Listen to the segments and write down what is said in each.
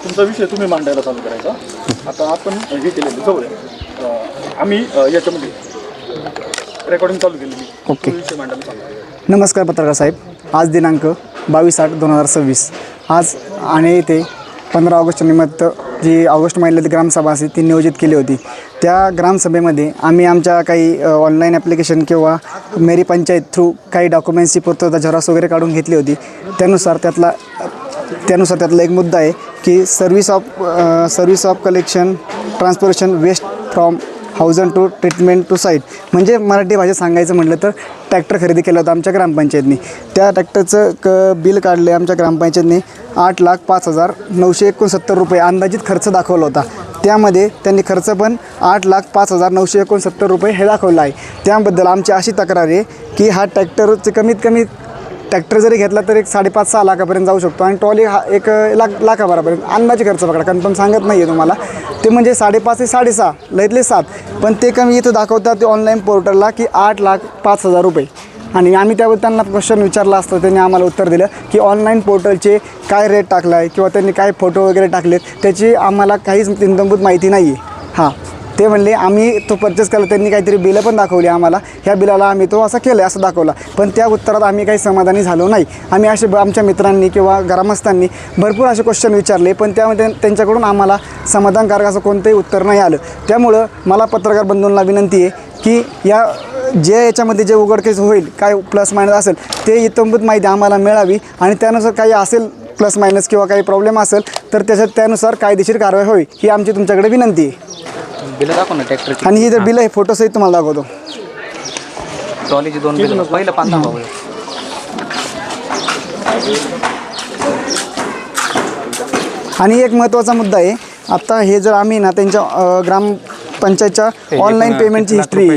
तुमचा विषय तुम्ही मांडायला चालू करायचा। आता आपण हे केलेलं जवळ आम्ही याच्यामध्ये रेकॉर्डिंग चालू केलेली। ओके, विषय मांडायला चालू। नमस्कार पत्रकार साहेब, आज दिनांक 22/8/2026 आज आणि इथे 15 ऑगस्ट निमित्त जी ऑगस्ट महिन्यात ग्रामसभा असते ती नियोजित केली होती। त्या ग्रामसभेमध्ये आम्ही आमच्या काही ऑनलाईन ॲप्लिकेशन किंवा मेरी पंचायत थ्रू काही डॉक्युमेंट्सची पूर्तता झेरॉक्स वगैरे काढून घेतली होती। त्यानुसार त्यातला एक मुद्दा आहे की service of collection transportation waste from हाऊजन टू ट्रीटमेंट टू साईट, म्हणजे मराठी भाषेत सांगायचं म्हटलं तर ट्रॅक्टर खरेदी केला होता आमच्या ग्रामपंचायतनी। त्या ट्रॅक्टरचं बिल काढले आमच्या ग्रामपंचायतने 8,05,969 रुपये अंदाजित खर्च दाखवला होता। त्यामध्ये त्यांनी खर्च पण 8,05,969 रुपये हे दाखवलं आहे। त्याबद्दल आमची अशी तक्रार आहे की हा ट्रॅक्टरचं कमीत कमी ट्रॅक्टर जरी घेतला तर एक 5.5-6 लाखापर्यंत जाऊ शकतो आणि ट्रॉली हा 1 लाखापर्यंत अंदाजे खर्च पकडा, कन्फर्म सांगत नाही आहे तुम्हाला ते, म्हणजे 5.5 ते 6.5 लयतले 7, पण ते कमी इथं दाखवतात ते ऑनलाईन पोर्टलला की 8,05,000 रुपये। आणि आम्ही त्याबद्दल त्यांना क्वेश्चन विचारला असता त्यांनी आम्हाला उत्तर दिलं की ऑनलाईन पोर्टलचे काय रेट टाकला आहे किंवा त्यांनी काय फोटो वगैरे टाकलेत त्याची आम्हाला काहीच इत्थंभूत माहिती नाही आहे। हां, ते म्हणले आम्ही तो परचेस केला, त्यांनी काहीतरी बिलं पण दाखवली आम्हाला, ह्या बिलाला आम्ही तो असं केलं असं दाखवला, पण त्या उत्तरात आम्ही काही समाधानी झालो नाही। आम्ही असे आमच्या मित्रांनी किंवा ग्रामस्थांनी भरपूर असे क्वेश्चन विचारले, पण त्यामध्ये त्यांच्याकडून आम्हाला समाधानकारक असं कोणतंही उत्तर नाही आलं। त्यामुळं मला पत्रकार बंधूंना विनंती आहे की याच्यामध्ये जे उघडकीस होईल काय प्लस मायनस असेल ते इत्थंभूत माहिती आम्हाला मिळावी आणि त्यानुसार काही असेल प्लस मायनस किंवा काही प्रॉब्लेम असेल तर त्यानुसार कायदेशीर कारवाई होईल ही आमची तुमच्याकडे विनंती आहे। बिल दाखव ना ट्रॅक्टरची, आणि ही जर बिल आहे फोटोसहित तुम्हाला दाखवतो। ट्रॉलीची 2 बिल पहिलं 5 दाखव। आणि एक महत्त्वाचा मुद्दा आहे, आता हे जर आम्ही ना त्यांच्या ग्रामपंचायतच्या ऑनलाईन पेमेंटची हिस्ट्री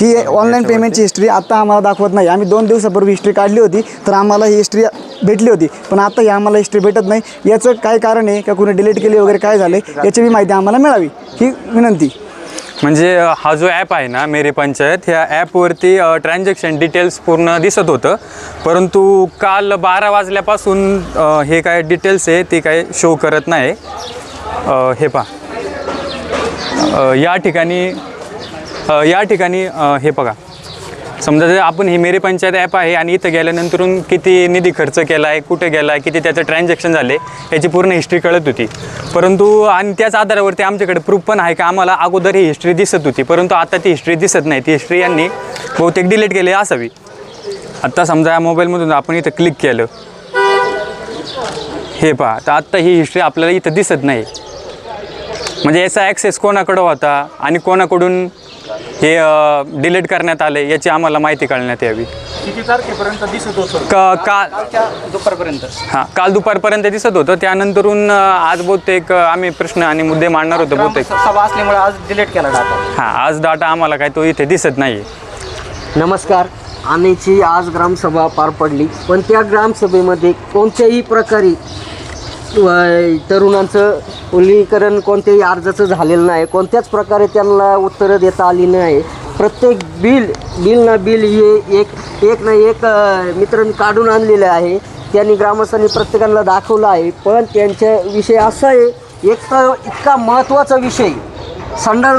ही ऑनलाईन पेमेंटची हिस्ट्री आता आम्हाला दाखवत नाही। आम्ही 2 दिवसापूर्वी हिस्ट्री काढली होती तर आम्हाला ही हिस्ट्री भेटली होती, पण आता ही आम्हाला हिस्ट्री भेटत नाही। याचं काय कारण आहे का कुणी डिलीट केली वगैरे काय झालं याची बी माहिती आम्हाला मिळावी ही विनंती। म्हणजे हा जो ॲप आहे ना मेरी पंचायत, ह्या ॲपवरती ट्रान्झॅक्शन डिटेल्स पूर्ण दिसत होतं, परंतु काल 12 वाजल्यापासून हे काय डिटेल्स आहे ते काय शो करत नाही। हे पहा या ठिकाणी हे बघा, समजा जर आपण ही मेरी पंचायत ॲप आहे आणि इथं गेल्यानंतरून किती निधी खर्च केला आहे, कुठे गेला आहे, किती त्याचं ट्रान्झॅक्शन झाले याची पूर्ण हिस्ट्री कळत होती, परंतु आणि त्याच आधारावरती आमच्याकडे प्रूफ पण आहे का आम्हाला अगोदर ही हिस्ट्री दिसत होती, परंतु आता ती हिस्ट्री दिसत नाही। ती हिस्ट्री यांनी बहुतेक डिलीट केली असावी। आत्ता समजा या मोबाईलमधून आपण इथं क्लिक केलं, हे पहा, तर आत्ता ही हिस्ट्री आपल्याला इथं दिसत नाही। म्हणजे याचा ॲक्सेस कोणाकडं होता आणि कोणाकडून हे डिलीट करण्यात आले याची आम्हाला माहिती कळण्यात यावी। किती तारखेपर्यंत दिसत होतं? काल दुपारपर्यंत, हां, काल दुपारपर्यंत दिसत होतं, त्यानंतरून आज बहुतेक आम्ही प्रश्न आणि मुद्दे मांडणार होतो बहुतेक सभा असल्यामुळे आज डिलीट केला डाटा। हां, आज डाटा आम्हाला काय तो इथे दिसत नाही। नमस्कार, आम्हीची आज ग्रामसभा पार पडली, पण त्या ग्रामसभेमध्ये कोणत्याही प्रकारे तरुणांचं उल्लीकरण कोणत्याही अर्जाचं झालेलं नाही, कोणत्याच प्रकारे त्यांना उत्तरं देता आली नाही। प्रत्येक बिल हे एक ना एक मित्रांनी काढून आणलेलं आहे, त्यांनी ग्रामस्थांनी प्रत्येकाला दाखवलं आहे, पण त्यांच्या विषय असा आहे एक तर इतका महत्त्वाचा विषय संडास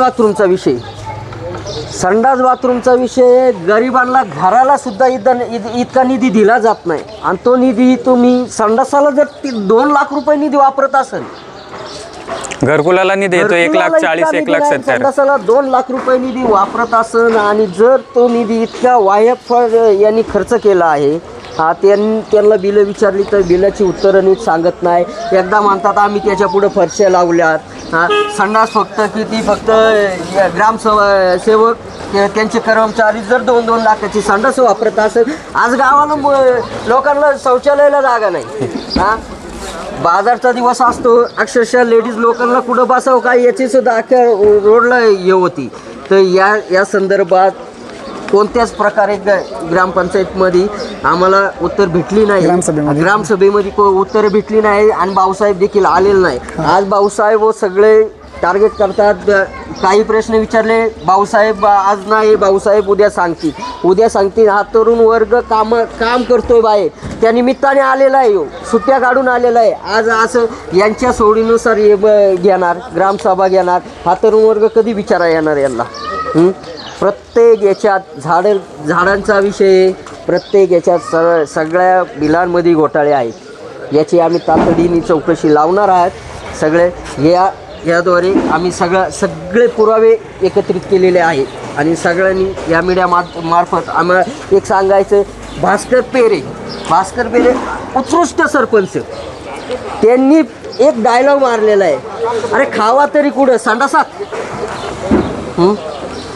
बाथरूमचा विषय गरिबांना घराला सुद्धा इतका निधी दिला जात नाही, आणि तो निधी तुम्ही संडासाला जर 2 लाख रुपये निधी वापरत असेल, घरकुलाला निधी येतो 1,40,000 1,70,000 संडासाला 2 लाख रुपये निधी वापरत असेल, आणि जर तो निधी इतका वायफळ यांनी खर्च केला आहे, त्यांना बिलं विचारली तर बिलाची उत्तरं नीट सांगत नाही। एकदा म्हणतात आम्ही त्याच्या पुढे फरश्या लावल्यात, संडास फक्त ग्रामसेवक त्यांचे कर्मचारी जर 2-2 लाखाची संडास वापरत असेल, आज गावाला लोकांना शौचालयाला जागा नाही। बाजारचा दिवस असतो, अक्षरशः लेडीज लोकांना कुठं बसावं काय याची सुद्धा अख्ख्या रोडला हे होती। तर या संदर्भात कोणत्याच प्रकारे ग्रामपंचायतमध्ये आम्हाला उत्तर भेटली नाही, ग्रामसभेमध्ये उत्तर भेटली नाही, आणि भाऊसाहेब देखील आलेले नाही। आज भाऊसाहेब व सगळे टार्गेट करतात. काही प्रश्न विचारले, भाऊसाहेब आज नाही, भाऊसाहेब उद्या सांगतील. हा तरुण वर्ग काम करतोय बाहेर, त्या निमित्ताने आलेला आहे, सुट्ट्या काढून आलेला आहे. आज असं यांच्या सोडीनुसार घेणार, ग्रामसभा घेणार, हा तरुण वर्ग कधी विचारा येणार यांना? प्रत्येक याच्यात झाडांचा विषय, प्रत्येक याच्यात सगळ्या बिलांमध्ये घोटाळे आहेत. याची आम्ही तातडीने चौकशी लावणार आहात. सगळे याद्वारे आम्ही सगळे पुरावे एकत्रित केलेले आहेत आणि सगळ्यांनी या मीडिया मार्फत आम्हाला एक सांगायचं, भास्कर पेरे उत्कृष्ट सरपंच, त्यांनी एक डायलॉग मारलेला आहे, अरे खावा तरी कुठं संडासात.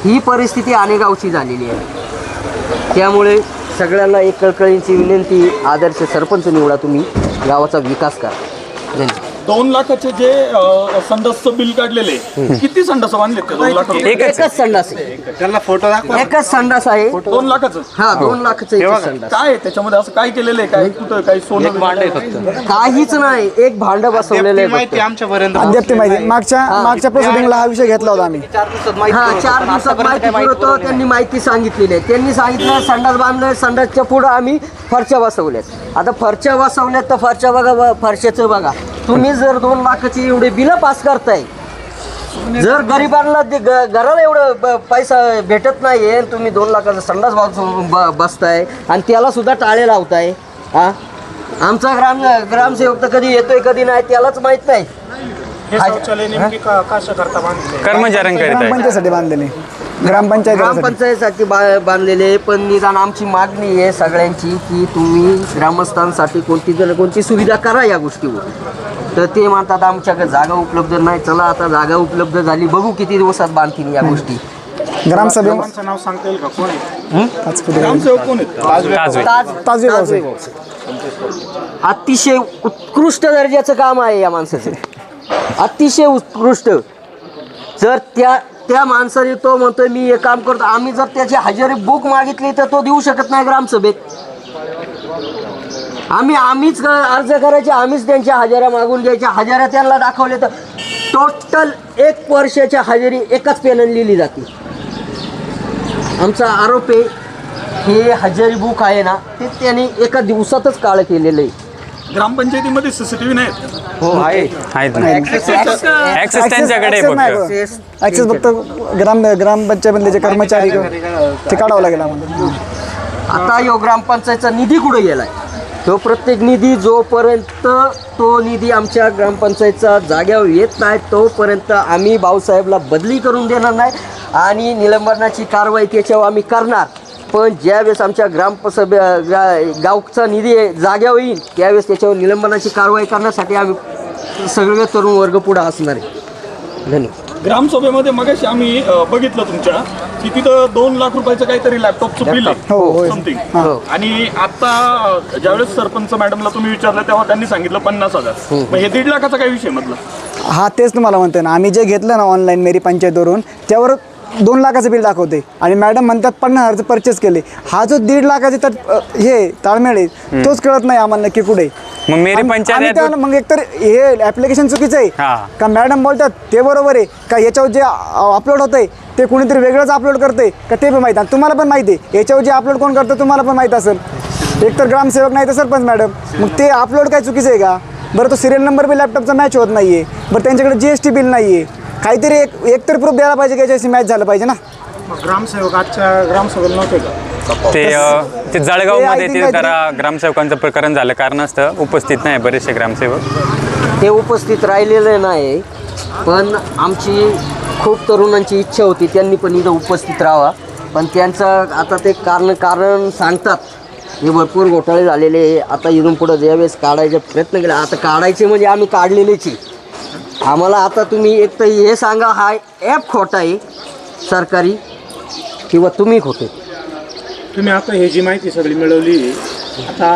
ही परिस्थिती अनेक गावची झालेली आहे. त्यामुळे सगळ्यांना एक कळकळीची विनंती, आदर्श सरपंच निवडा, तुम्ही गावाचा विकास करा. धन्यवाद. 2 लाखाचे जे संडासचं बिल काढलेले, किती संडास बांधले ते 2 लाख? एकच संडास आहे, त्यांना फोटो दाखवा. एकच संडास आहे. 2 लाखाचं? हा, 2 लाखाचं एकच संडास. काय आहे त्याच्यामध्ये असं काय केलेलं आहे? काय कुठं काही सोनं भांडे फक्त काहीच नाही, एक भांड बसवलेलं आहे माहिती फक्त. आमच्यापर्यंत अद्याप ती माहिती मागच्या प्रोसिडिंगला हा विषय घेतला होता आम्ही. 4 दिवसात माहिती हा, 4 दिवसात माहिती पुरवतो. त्यांनी माहिती सांगितलेली आहे. त्यांनी सांगितलं संडास बांधलं, संडासच्या पुढं आम्ही फरच्या बसवल्यात. आता फरच्या बसवल्यात तर फरच्या बघा, फरशाचं बघा. तुम्ही जर 2 लाखाची एवढे बिलं पास करताय, जर गरिबांना घराला एवढं पैसा भेटत नाहीये, तुम्ही 2 लाखाचा संडास बसताय आणि त्याला सुद्धा टाळे लावताय. हा, आमचा ग्रामसेवक तर कधी येतोय कधी नाही त्यालाच माहित नाही. कर्मचाऱ्यांकरिता आहे. ग्रामपंचायतीसाठी बांधलेले, ग्रामपंचायतीसाठी बांधलेले. पण निदान आमची मागणी आहे सगळ्यांची की तुम्ही ग्रामस्थांसाठी कोणती सुविधा करा या गोष्टीवर. तर ते म्हणतात आमच्याकडे जागा उपलब्ध नाही. चला आता जागा उपलब्ध झाली, बघू किती दिवसात बांधतील या गोष्टी. ग्रामसभेचं नाव सांगता येईल का? कोण आहे? ग्रामसेवक कोण आहेत? ताजवे अतिशय उत्कृष्ट दर्जाचं काम आहे या माणसाचं, अतिशय उत्कृष्ट. जर त्या माणसाने तो म्हणतोय मी हे काम करतो, आम्ही जर त्याची हजेरी बुक मागितली तर तो देऊ शकत नाही ग्रामसभेत. आम्हीच अर्ज करायचे, आम्हीच त्यांच्या हजेऱ्या मागून घ्यायच्या. हजेऱ्या त्यांना दाखवले तर टोटल 1 वर्षाच्या हजेरी एकाच पेनाने लिहिली जाते. आमचा आरोप आहे हे हजेरी बुक आहे ना, ते त्यांनी एका दिवसातच काळं केलेलं आहे. ग्रामपंचायतीमध्ये CCTV नाहीत? हो आहे. आहेत ना, ऍक्सेस त्यांच्याकडे आहे फक्त. ऍक्सेस फक्त ग्रामपंचायतमधले जे कर्मचारी ते काढावं लागेल आम्हाला. आता यो ग्रामपंचायतचा निधी कुठे गेलाय? तो प्रत्येक निधी जोपर्यंत तो निधी आमच्या ग्रामपंचायतचा जाग्यावर येत नाही तोपर्यंत आम्ही भाऊसाहेबला बदली करून देणार नाही आणि निलंबनाची कारवाई त्याच्यावर आम्ही करणार. पण ज्यावेळेस आमच्या गावचा निधी जाग्यावर येईल त्यावेळेस त्याच्यावर निलंबनाची कारवाई करण्यासाठी आम्ही सगळे तरुण वर्ग पुढे असणार आहे. धन्यवाद. ग्रामसभेमध्ये मगाशी आम्ही बघितलं तुमच्या की तिथं 2 लाख रुपयाचं काहीतरी लॅपटॉपचं बिल आहे समथिंग. आणि आता ज्यावेळेस सरपंच मॅडमला तुम्ही विचारलं तेव्हा त्यांनी सांगितलं 50,000. मग हे 1.5 लाखाचा काय विषय मधला? हा, तेच तुम्हाला म्हणतोय ना, आम्ही जे घेतलं ना ऑनलाईन मेरी पंचायतवरून त्यावर 2 लाखाचं बिल दाखवते आणि मॅडम म्हणतात 50,000चं परचेस केले. हा जो 1.5 लाखाचे तर हे ताळमेळ आहे तोच कळत नाही आम्हाला नक्की कुठे. मग मेरी पंचायत मग एकतर हे ऍप्लिकेशन चुकीचं आहे का मॅडम बोलतात ते बरोबर आहे का, याच्यावर जे अपलोड होतंय ते कोणीतरी वेगळंच अपलोड करते का ते पण माहीत आहे. तुम्हाला पण माहिती आहे याच्यावर जे अपलोड कोण करतं तुम्हाला पण माहीत असेल. एकतर ग्रामसेवक नाही तर सरपंच मॅडम, मग ते अपलोड काय चुकीचं आहे का? बरं, तो सिरियल नंबर बी लॅपटॉपचा मॅच होत नाही आहे. बरं, त्यांच्याकडे GST बिल नाही आहे. काहीतरी एकतर प्रूफ द्यायला पाहिजे की याच्याशी मॅच झालं पाहिजे ना. ग्रामसेवक आजच्या ग्रामसभेला नव्हते का? ते जळगावमध्ये ते जरा ग्रामसेवकांचं प्रकरण झालं कारणास्तव उपस्थित नाही बरेचसे ग्रामसेवक. ते उपस्थित राहिलेले नाही, पण आमची खूप तरुणांची इच्छा होती त्यांनी पण इथं उपस्थित राहावा. पण त्यांचं आता ते कारण सांगतात हे भरपूर घोटाळे झालेले. आता इथून पुढं ज्यावेळेस काढायचा प्रयत्न केला, आता काढायचे म्हणजे आम्ही काढलेलेच आहे. आम्हाला आता तुम्ही एक तर हे सांगा हा ॲप खोटा आहे सरकारी किंवा तुम्ही खोटे. तुम्ही आता हे जी माहिती सगळी मिळवली, आता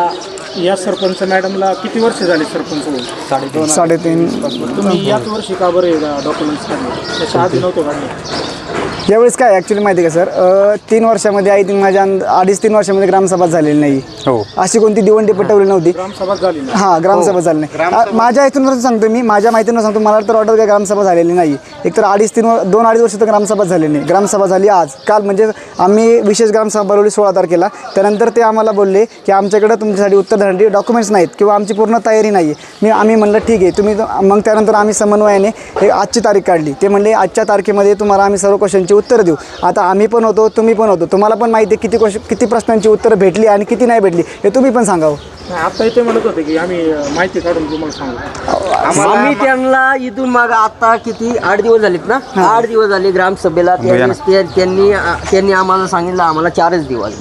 या सरपंच मॅडमला किती वर्ष झाली सरपंच होऊन? 3.5. तुम्ही याच वर्षी का बरं डॉक्युमेंट्स काढले? त्याच्या आधी नव्हते काढले? यावेळेस काय ॲक्च्युली माहिती आहे का सर, 3 वर्षामध्ये आय थिंक माझ्या 2.5-3 वर्षामध्ये ग्रामसभा झालेली नाही. हो. अशी कोणती दिवंडी पटवली नव्हती. ग्रामसभा झाली नाही. हां, ग्रामसभा झाली नाही. माझ्या इथून सांगतो मी, माझ्या माहितीनं सांगतो, मला तर वाटतं काय ग्रामसभा झालेली नाही. एकतर 2-2.5 वर्ष तर ग्रामसभा झाली नाही. ग्रामसभा झाली आज काल, म्हणजे आम्ही विशेष ग्रामसभा बोलवली 16 तारखेला. त्यानंतर ते आम्हाला बोलले की आमच्याकडे तुमच्यासाठी उत्तर देण्यासाठी डॉक्युमेंट्स नाहीत किंवा आमची पूर्ण तयारी नाही आहे. आम्ही म्हणलं ठीक आहे तुम्ही, मग त्यानंतर आम्ही समन्वयाने हे आजची तारीख काढली. ते म्हणले आजच्या तारखेमध्ये तुम्हाला आम्ही सर्व क्वेश्चनची उत्तरं देऊ. आता आम्ही पण होतो, तुम्ही पण होतो, तुम्हाला पण माहिती आहे किती प्रश्नांची उत्तरं भेटली आणि किती नाही भेटली हे तुम्ही पण सांगावं. आता इथे म्हणत होते की आम्ही माहिती काढून तुम्हाला सांगू. आम्ही त्यांना इथून माग आता किती 8 दिवस झालेत ना, 8 दिवस झाले ग्रामसभेला. त्यांनी आम्हाला सांगितलं आम्हाला 4च दिवस.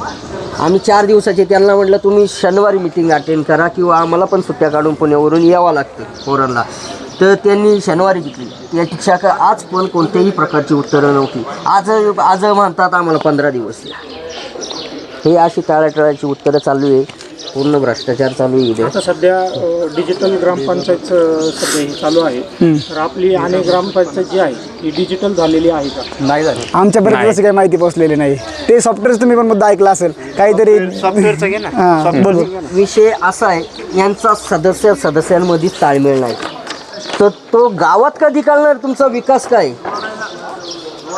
आम्ही 4 दिवसाचे त्यांना म्हटलं तुम्ही शनिवारी मिटिंग अटेंड करा किंवा आम्हाला पण सुट्ट्या काढून पुण्यावरून यावं लागते पोरांना. तर त्यांनी शनिवारी घेतली. त्यापेक्षा का आज पण कोणत्याही प्रकारची उत्तरं नव्हती. आज म्हणतात आम्हाला 15 दिवस द्या. हे अशी टाळाटाळाची उत्तरं चालू आहे. पूर्ण भ्रष्टाचार चालू आहे इथे. आता सध्या डिजिटल ग्रामपंचायतचं सध्या हे चालू आहे. तर आपली अनेक ग्रामपंचायत जी आहे ती डिजिटल झालेली आहे का? नाही झाली. आमच्यापर्यंत तशी काही माहिती पोहोचलेली नाही. ते सॉफ्टवेअर तुम्ही पण मुद्दा ऐकला असेल काहीतरी. सॉफ्टवेअरचं घे ना. हां, बोल. विषय असा आहे, यांचा सदस्यांमध्येच ताळमेळ नाही. तर तो गावात कधी कळणार तुमचा विकास काय?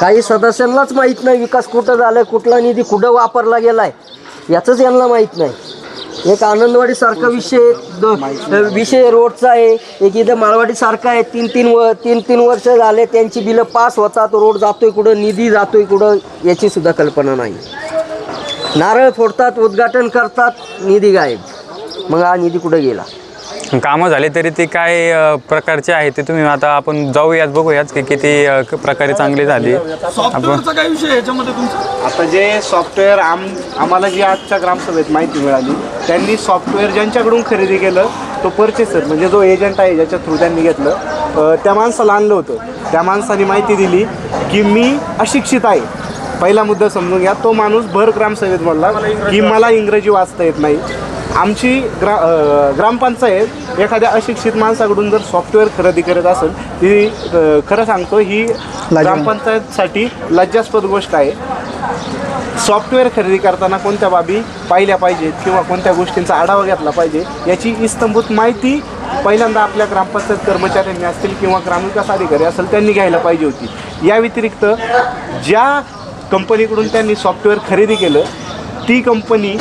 काही सदस्यांनाच माहीत नाही विकास कुठं झालाय, कुठला निधी कुठं वापरला गेलाय याचंच यांना माहीत नाही. एक आनंदवाडी सारखा विषय रोडचा आहे. एक इथं माळवाडी सारखा आहे. 3 वर्ष झाले त्यांची बिलं पास होतात. रोड जातोय कुठं, निधी जातोय कुठं याची सुद्धा कल्पना नाही. नारळ फोडतात, उद्घाटन करतात, निधी गायब. मग हा निधी कुठं गेला? कामं झाले तरी ते काय प्रकारचे आहे ते तुम्ही आता आपण जाऊयात बघूयात की किती प्रकारे चांगली झाली. सॉफ्टवेअरचा काय विषय याच्यामध्ये तुमचा? आता जे सॉफ्टवेअर आम्हाला जी आजच्या ग्रामसभेत माहिती मिळाली, त्यांनी सॉफ्टवेअर ज्यांच्याकडून खरेदी केलं तो परचेसर म्हणजे जो एजंट आहे ज्याच्या थ्रू त्यांनी घेतलं, त्या माणसाला आणलं होतं. त्या माणसाने माहिती दिली की मी अशिक्षित आहे. पहिला मुद्दा समजून घ्या. तो माणूस भर ग्रामसभेत बोलला की मला इंग्रजी वाचता येत नाही. आमची ग्रामपंचायत एखाद्या अशिक्षित माणसाकडून जर सॉफ्टवेअर खरेदी करत असेल ती खरं सांगतो ही ग्रामपंचायतसाठी लज्जास्पद गोष्ट आहे. सॉफ्टवेअर खरेदी करताना कोणत्या बाबी पाहिल्या पाहिजेत किंवा कोणत्या गोष्टींचा आढावा घेतला पाहिजे याची इस्तंभूत माहिती पहिल्यांदा आपल्या ग्रामपंचायत कर्मचाऱ्यांनी असतील किंवा ग्रामविकास अधिकारी असेल त्यांनी घ्यायला पाहिजे होती. या व्यतिरिक्त ज्या कंपनीकडून त्यांनी सॉफ्टवेअर खरेदी केलं ती कंपनी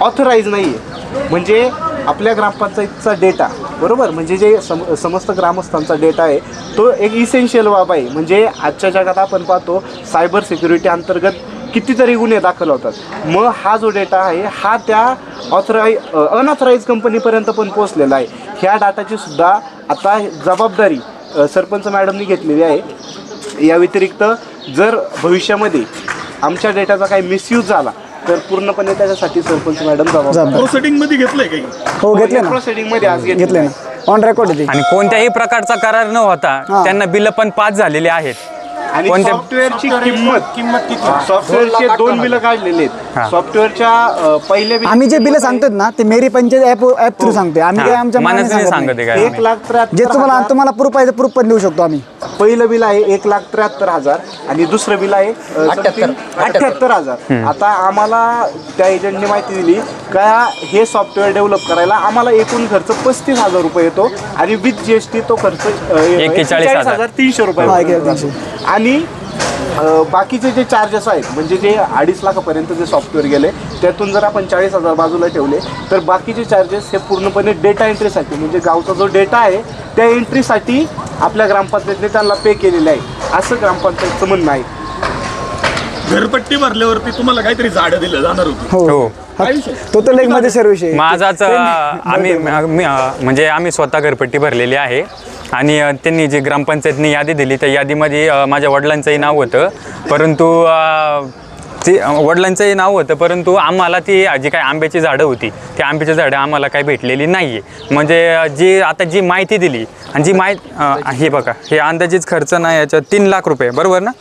ऑथराईज नाही आहे. म्हणजे आपल्या ग्रामपंचायतीचा डेटा बरोबर, म्हणजे जे समस्त ग्रामस्थांचा डेटा आहे तो एक इसेन्शियल बाब आहे. म्हणजे आजच्या जगात आपण पाहतो सायबर सिक्युरिटी अंतर्गत कितीतरी गुन्हे दाखल होतात. मग हा जो डेटा आहे हा त्या अनऑथराईज कंपनीपर्यंत पण पोहोचलेला आहे. ह्या डाटाची सुद्धा आता जबाबदारी सरपंच मॅडमनी घेतलेली आहे. या व्यतिरिक्त जर भविष्यामध्ये आमच्या डेटाचा काही मिसयूज झाला तर पूर्णपणे त्याच्यासाठी सरपंच मॅडम जबाबदार. प्रोसिडिंग मध्ये घेतलंय काही? हो, घेतले ना. प्रोसिडिंग मध्ये आज घेतले ना, ऑन रेकॉर्ड आहे. आणि कोणत्याही प्रकारचा करार न होता त्यांना बिल पण पास झालेले आहेत. आणि कोणत्या- सॉफ्टवेअरची किंमत किती? सॉफ्टवेअरचे 2 बिलं काढलेले आहेत. सॉफ्टवेअरच्या पहिल्या आम्ही जे बिल सांगतो ना ते मेरी पंचायत ॲप थ्रू सांगते. आम्ही काय आमच्या मनाने मनाने सांगत सांगते नाही. काय 1,73,000 जे तुम्हाला प्रूफ आहे ते प्रूफ पण देऊ शकतो आम्ही. पहिलं बिल आहे 1,73,000 आणि दुसरं बिल आहे 78,000. आता आम्हाला त्या एजंटने माहिती दिली का हे सॉफ्टवेअर डेव्हलप करायला आम्हाला एकूण खर्च 35,000 रुपये येतो आणि विथ GST तो खर्च 41,300 रुपये. आणि बाकीचे जे चार्जेस आहेत म्हणजे जे 2.5 लाखापर्यंत जे सॉफ्टवेअर गेले त्यातून जर आपण 40,000 बाजूला ठेवले तर बाकीचे चार्जेस हे पूर्णपणे डेटा एंट्रीसाठी म्हणजे गावचा जो डेटा आहे त्या एंट्रीसाठी आपल्या ग्रामपंचायतीने त्यांना पे केलेलं आहे असं ग्रामपंचायतचं म्हणणं आहे. घरपट्टी भरल्यावरती तुम्हाला काहीतरी झाडं दिलं जाणार होती. हो, तो तर लेख मध्ये सर्व विषय. माझाच आम्ही स्वतः घरपट्टी भरलेली आहे आणि त्यांनी जी ग्रामपंचायतनी यादी दिली त्या यादीमध्ये माझ्या वडिलांचंही नाव होतं. परंतु ते वडिलांचंही नाव होतं, परंतु आम्हाला ती जी काही आंब्याची झाडं होती ती आंब्याची झाडं आम्हाला काही भेटलेली नाही आहे. म्हणजे जी माहिती दिली आणि जी हे बघा, हे अंदाजित खर्च नाही याच्यात 3 लाख रुपये, बरोबर ना?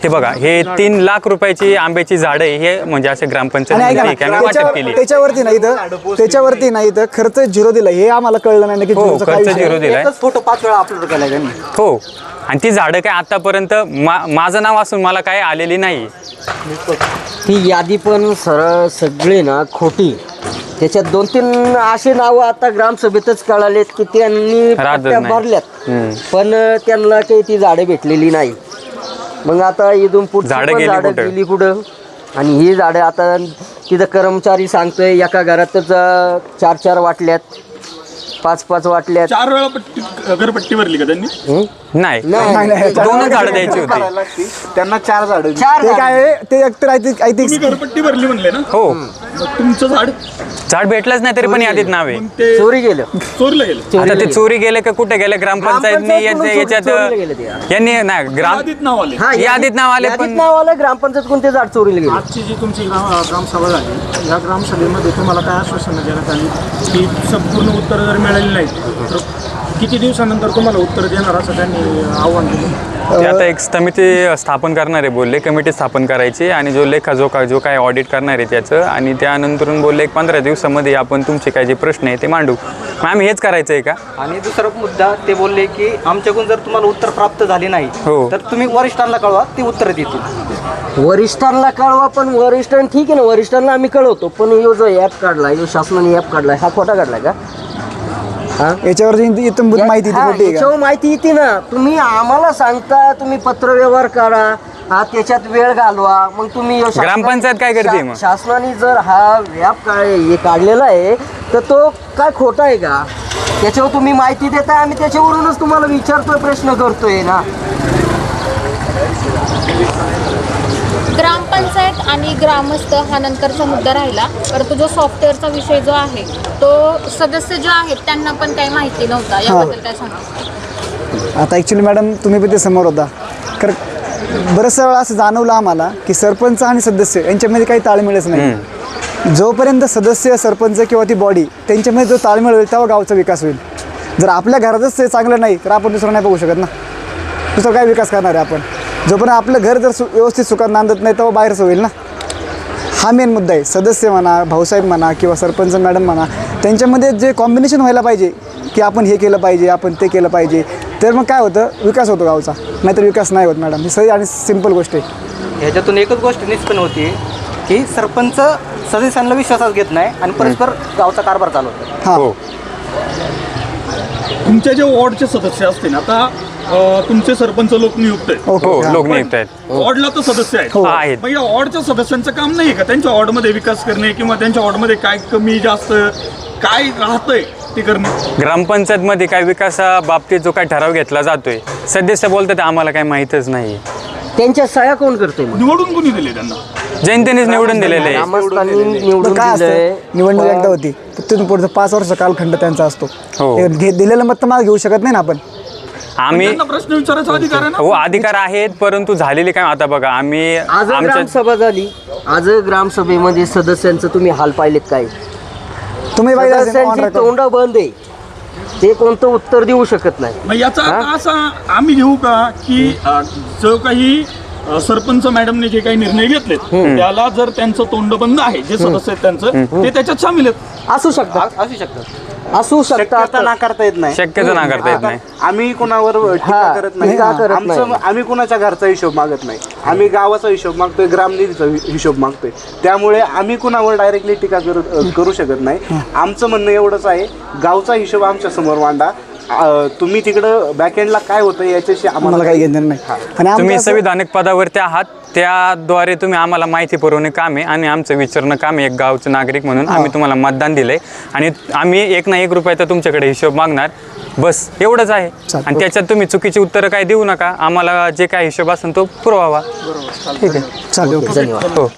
हे बघा, हे 3 लाख रुपयाची आंब्याची झाडं आहे, हे म्हणजे असे आणि ग्रामपंचायत ऐका ना, ठीक आहे, आम्ही वाटप केली. त्याच्यावरती नाही तर खर्च 0 दिला, हे आम्हाला कळलं नाही की हो, झिरोचा काय खर्च विषय. 0 दिलाय. एकच फोटो 5 वेळा अपलोड केलाय त्यांनी. हो, आणि ती झाडं काय आतापर्यंत माझं नाव असून मला काय आलेली नाही. ती यादी पण सरळ सगळी ना खोटी. त्याच्यात 2-3 असे नावं आता ग्रामसभेतच कळालेत की त्यांनी राहतच पट्ट्या नाही. भरल्यात, पण त्यांना काही ती झाडं भेटलेली नाही. मग आता इथून पुढची झाडं पण गेली झाडं कुठं? गेली कुठं? आणि ही झाडं आता तिथं कर्मचारी सांगतोय एका घरातच 4-4 वाटल्यात, 5-5 वाटल्यात. 4 वेळा घरपट्टी भरली का त्यांनी? नाही, नाही. 2 झाडं द्यायची होती. करायला लागते. त्यांना 4 झाडं. 4 ते काय आहे, ते एकतर तुम्ही घरपट्टी भरली म्हणले ना? हो, मग तुमचं झाड भेटलंच नाही तरी पण यादीत नाव आहे. मग ते चोरी गेलं. चोरलं गेलं. आता ते चोरी गेले का कुठे गेले? ग्रामपंचायतनी ग्रामपंचायतकडून चोरीला गेले ते. याच्यात यांनी नाही यादीत नाव आले. हा, यादीत नाव आले, यादीत पण नाव आलं, ग्रामपंचायत ते झाड चोरीला गेले. आजची जी तुमची ग्रामसभा झाली, या ग्रामसभेमध्ये तुम्हाला काय आश्वासनं देण्यात आली की संपूर्ण उत्तर जर मिळाली नाही तर किती दिवसानंतर तुम्हाला उत्तर देणार असं त्यांनी आव्हान दिलं? ते आता एक समिती स्थापन करणार आहे बोलले, कमिटी स्थापन करायची आणि जो काय ऑडिट करणार आहे त्याचं, आणि त्यानंतरून बोलले 15 दिवसामध्ये आपण तुमचे काय जे प्रश्न आहे ते मांडू. मग आम्ही हेच करायचं आहे का? आणि दुसरा मुद्दा ते बोलले की आमच्याकडून जर तुम्हाला उत्तर प्राप्त झाले नाही हो. तर तुम्ही वरिष्ठांना कळवा, ते उत्तर देतील. वरिष्ठांना कळवा, पण वरिष्ठांना ठीक आहे ना, वरिष्ठांना आम्ही कळवतो, पण यो जो ॲप काढलाय, जो शासनाने ॲप काढलाय, हा खोटा काढलाय का? याच्यावरती इतंभूत माहिती ती हा, खोटी आहे का? याच्यावर माहिती येते ना. तुम्ही आम्हाला सांगता तुम्ही पत्रव्यवहार करा, हा त्याच्यात वेळ घालवा, मग तुम्ही ग्रामपंचायत काय करते मग? शासनाने जर हा ॲप हे काढलेला आहे तर तो काय खोटा आहे का? त्याच्यावर तुम्ही माहिती देताय, आम्ही त्याच्यावरूनच तुम्हाला विचारतोय, प्रश्न करतोय ना. ग्रामपंचायत आणि ग्रामस्थ हा नंतरचा मुद्दा राहिला, परंतु जो सॉफ्टवेअरचा विषय जो आहे तो सदस्य जे आहेत त्यांना पण काही माहिती नव्हता, याबद्दल काय सांगा? आता ॲक्च्युली मॅडम तुम्ही पण ते समोर होता, कारण बरेचसा वेळा असं जाणवलं आम्हाला की सरपंच आणि सदस्य यांच्यामध्ये काही ताळमेळच नाही. जोपर्यंत सदस्य, सरपंच किंवा ती बॉडी त्यांच्यामध्ये जो ताळमेळ होईल तेव्हा गावचा विकास होईल. जर आपल्या घरातच ते चांगलं नाही तर आपण दुसरं नाही बघू शकत ना. दुसरा काय विकास करणार आहे आपण? जोपर्यंत आपलं घर जर व्यवस्थित सुखात नांदत नाही तेव्हा बाहेरच होईल ना. हा मेन मुद्दा आहे. सदस्य म्हणा, भाऊसाहेब म्हणा किंवा सरपंच मॅडम म्हणा, त्यांच्यामध्ये जे कॉम्बिनेशन व्हायला पाहिजे की आपण हे केलं पाहिजे, आपण ते केलं पाहिजे, तर मग काय होतं, विकास होतो गावचा. नाहीतर विकास नाही होत मॅडम. ही सही आणि सिंपल गोष्ट आहे. ह्याच्यातून एकच गोष्ट निष्पन्न होती की सरपंच सदस्यांना विश्वासात घेत नाही आणि परस्पर गावचा कारभार चालवतो. हो, तुमचे जे वॉर्डचे सदस्य असतील, आता तुमचे सरपंच लोकनियुक्त आहेत, हो, लोकनियुक्त आहेत. वॉर्डला तर सदस्य आहेत. आहेत. मग या वॉर्डच्या सदस्यांचं काम नाही का त्यांच्या वॉर्डमध्ये विकास करणे किंवा त्यांच्या वॉर्डमध्ये काय कमी जास्त काय राहतंय ते करणे? ग्रामपंचायतमध्ये काय विकासाबाबतीत जो काय ठराव घेतला जातोय, सदस्य बोलतात आम्हाला काही माहीतच नाही. त्यांच्या सह्या कोण करते? निवडून कोणी दिले त्यांना? जनतेनेच निवडून दिलेले आहे. ग्रामस्थांनी तर निवडून काय दिलंय. असतं, निवडणूक एकदा होती तिथून पुढचं 5 वर्ष कालखंड त्यांचा असतो. हो. दिलेलं मत तर मला घेऊ शकत नाही ना आपण. आम्ही त्यांना प्रश्न विचारायचा अधिकार आहे ना? हो, अधिकार आहेत, परंतु झालेली काय आता बघा, आम्ही आज आमच्या ग्रामसभा झाली, आज ग्रामसभेमध्ये सदस्यांचं तुम्ही हाल पाहिलेत काय? तुम्ही पाहिजे असेल on सदस्यांची record. तोंड बंद आहे, ते कोणतं उत्तर देऊ शकत नाही. मग याचा अर्थ असा आम्ही घेऊ का की जो काही सरपंच मॅडमने जे काही निर्णय घेतलेत त्याला जर त्यांचं तोंड बंद आहे, जे सदस्य आहेत त्यांचं, ते त्याच्यात सामील आहेत? असू शकतात, असू शकतात. असू शकतात. शक्यता नाकारता येत नाही. शक्यता नाकारता येत नाही. आम्ही कुणावर टीका हा, करत नाही. टीका करत नाही. आम्ही कुणाच्या घरचा हिशोब मागत नाही. आम्ही गावाचा हिशोब मागतोय, ग्रामनिधीचा हिशोब मागतोय. त्यामुळे आम्ही कुणावर डायरेक्टली टीका करू शकत नाही. आमचं म्हणणं एवढंच आहे, गावचा हिशोब आमच्या समोर मांडा. तुम्ही तिकडं बॅकएंडला काय होतं याच्याशी आम्हाला काही घेणं नाही. आणि तुम्ही आमचं असं- संविधानिक पदावरती आहात, त्याद्वारे तुम्ही आम्हाला माहिती पुरवणे काम आहे आणि आमचं विचारणं काम आहे. एक गावचं नागरिक म्हणून आम्ही तुम्हाला मतदान दिलंय आणि आम्ही 1 ना 1 रुपया तर तुमच्याकडे हिशोब मागणार, बस एवढंच आहे. आणि त्याच्यात तुम्ही चुकीची उत्तरं काय देऊ नका. आम्हाला जे काय हिशोब असेल तो पुरवावा. ठीक आहे, चालेल. धन्यवाद. हो.